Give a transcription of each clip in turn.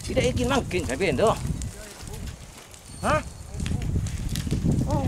Tidak ingin makin saya pintu. Hah? Oh,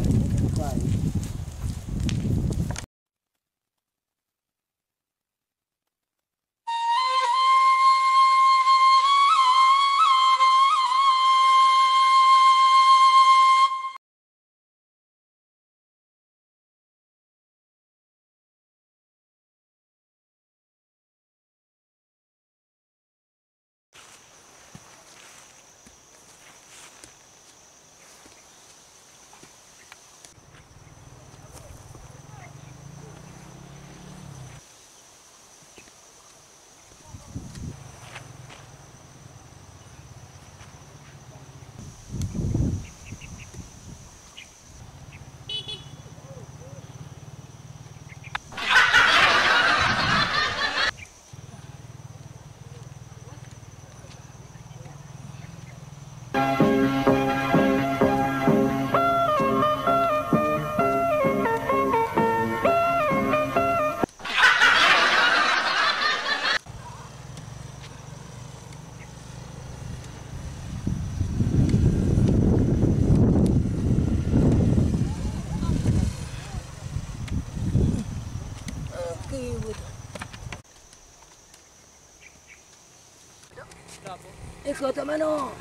kau tak mana?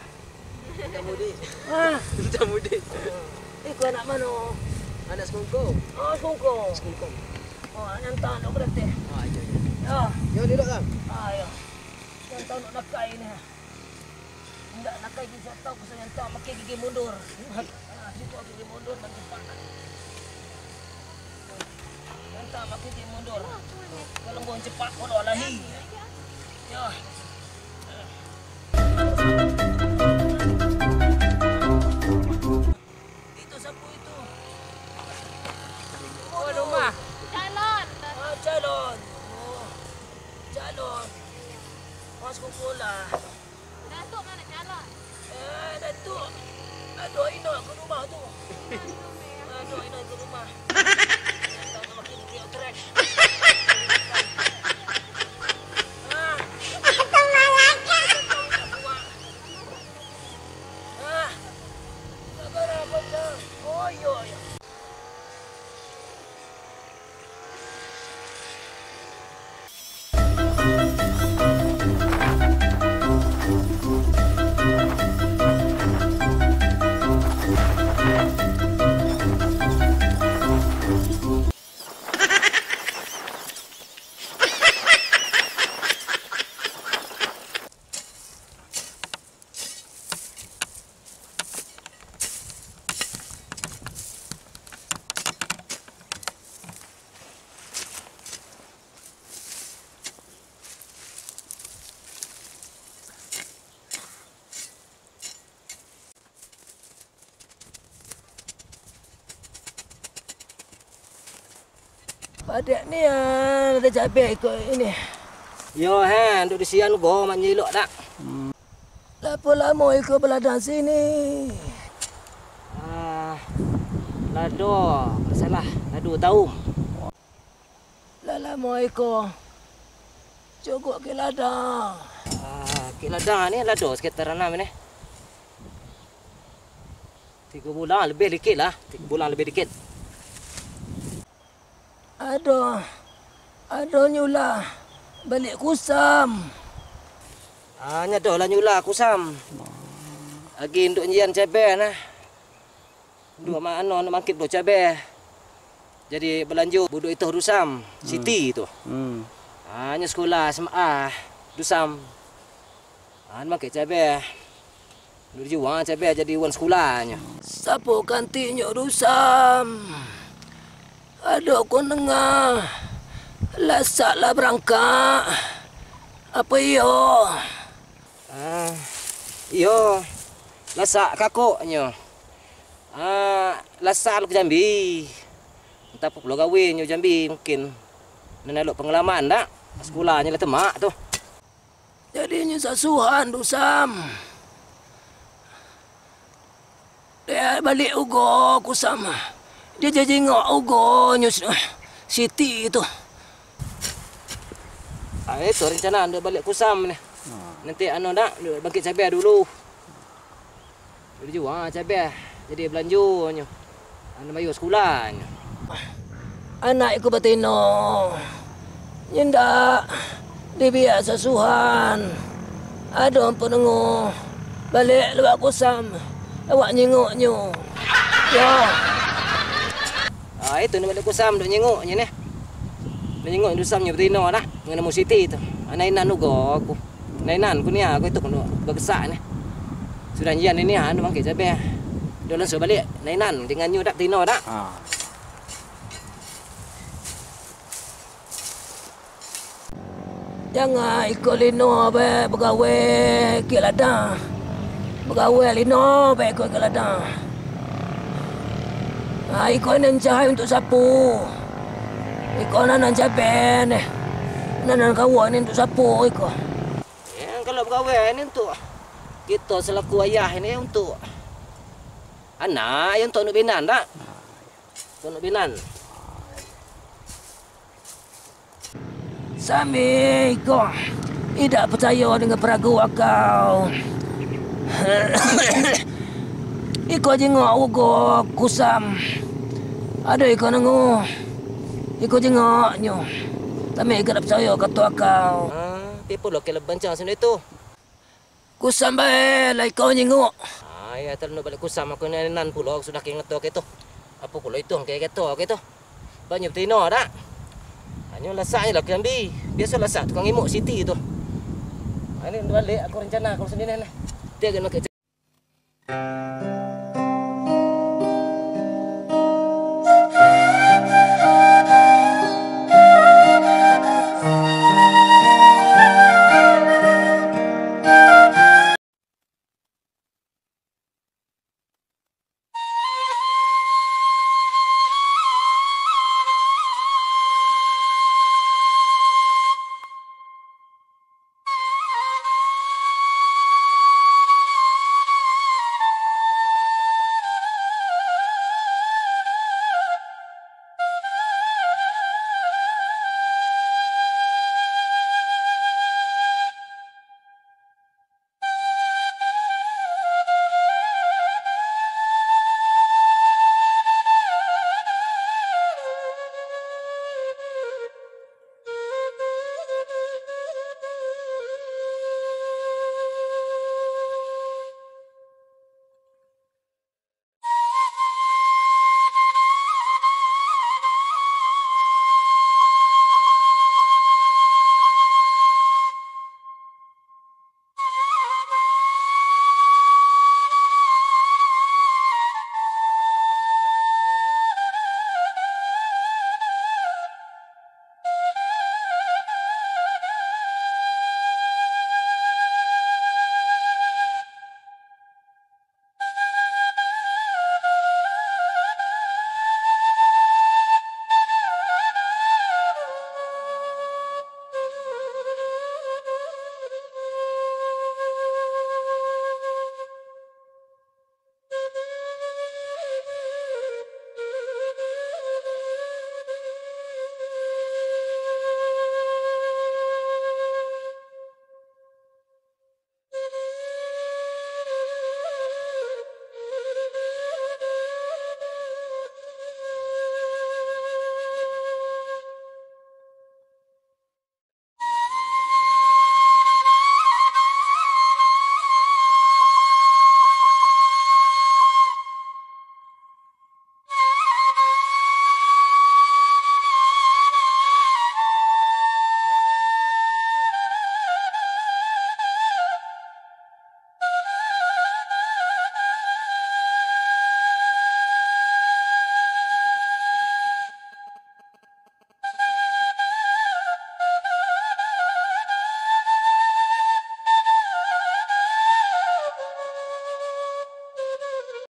Minta mudik. Ah, Minta mudik. kau nak mana? Anak sekongkong. Oh, sungkong. Sekongkong. Oh, nyantah nak berarti. Ya. Ya. Yo duduk kan? Ya. Nyantah nak nakai ni. Enggak nakai kita tahu pasal nyantah pakai gigi mundur. Situ gigi mundur dan cepat. Nyantah pakai gigi mundur. Kalau mau cepat kalau lahi. Ya. Itu sapu itu. Oh, rumah. Calon. Calon. Oh. Calon. Mas kumpula. Datuk mana calon? Datuk. Aduh, Ina ke rumah tu. Aduh, Ina ke rumah. Tak nak makin dia trash. Oh, yo. Padak ni ada cabai ikut ini. Yo duduk di sian go mak nyilok dak. Lapa lama ikut beladang sini. Lado, salah. Lado tahu. Lama ikut. Cukup ke ladang. Ke ladang ni lado sekitar 6 ni. 3 bulan lebih dikit lah. 3 bulan lebih dikit. Ada nyula balik kusam. Nyadoh lah nyula kusam. Lagi untuk nyian cabai nah. Dua mak anon nak mangkit do cabai. Jadi berlanjut buduk itu Dusam, Siti tu. Hanya sekolah SMA Dusam. Mangkit cabai. Dulu juang cabai jadi wan sekolahnya. Sapu kantinyo Dusam. Ada aku dengar. Lasaklah berangkat. Apa iyo? Iyo. Lasak kakoknya. Lasak lu ke Jambi. Entah apa pulau kawin Jambi mungkin. Nak nak pengalaman tak? Sekolahnya lah temak tu. Jadinya sasuhan Dusam. Dia balik ugo Kusam. Dia jadi ngok ugo Siti itu. Itu rencana nak balik Kusam ni. Nanti nak bangkit cabai dulu. Dulu jual cabai. Jadi belanjanya. Anu bayar sekolahnya. Anak ikut batino. Nyendak. Dia biasa suhan. Ada penengok. Balik lewat Kusam. Awak nyengoknya. Ya. Itu nak balik Kusam duk nyengoknya ni. Dia nyengok Kusam nya batino dah. Dengan mu Siti tu. Nainan nugo aku. Nainan ku ni aku itu kena bergesak ni. Sudah nyian ini anu bangkit cabai. Dia langsung balik Nainan dengan nyu dak tino dak. Jangan ikut lino be pegawai ke ladang. Pegawai lino be ikut ke ladang. Ikut nan cahai untuk sapu. Ikut nan cabai ni. Nan kawan ni untuk sapu ikut. Kalau pegawai ni untuk kita selaku ayah ini untuk anak yang untuk binan tak? Untuk binan. Sami kau tidak percaya dengan peragu kau. Iko jengok ugo Kusam. Ada iko nengu. Iko jengoknya. Tapi iko tak percaya kata kau. Pipo lo kela bancang sini tu. Kusam bae lai kau jengok. Ya terus balik Kusam aku nan pulo sudah keinget tu gitu. Apa pulo itu kayak gitu. Banyak tino dak. Hanya lasaknya lah kembi. Biasa lasak tukang imuk Siti tu. Ini balik aku rencana aku sendiri ni. Dia kena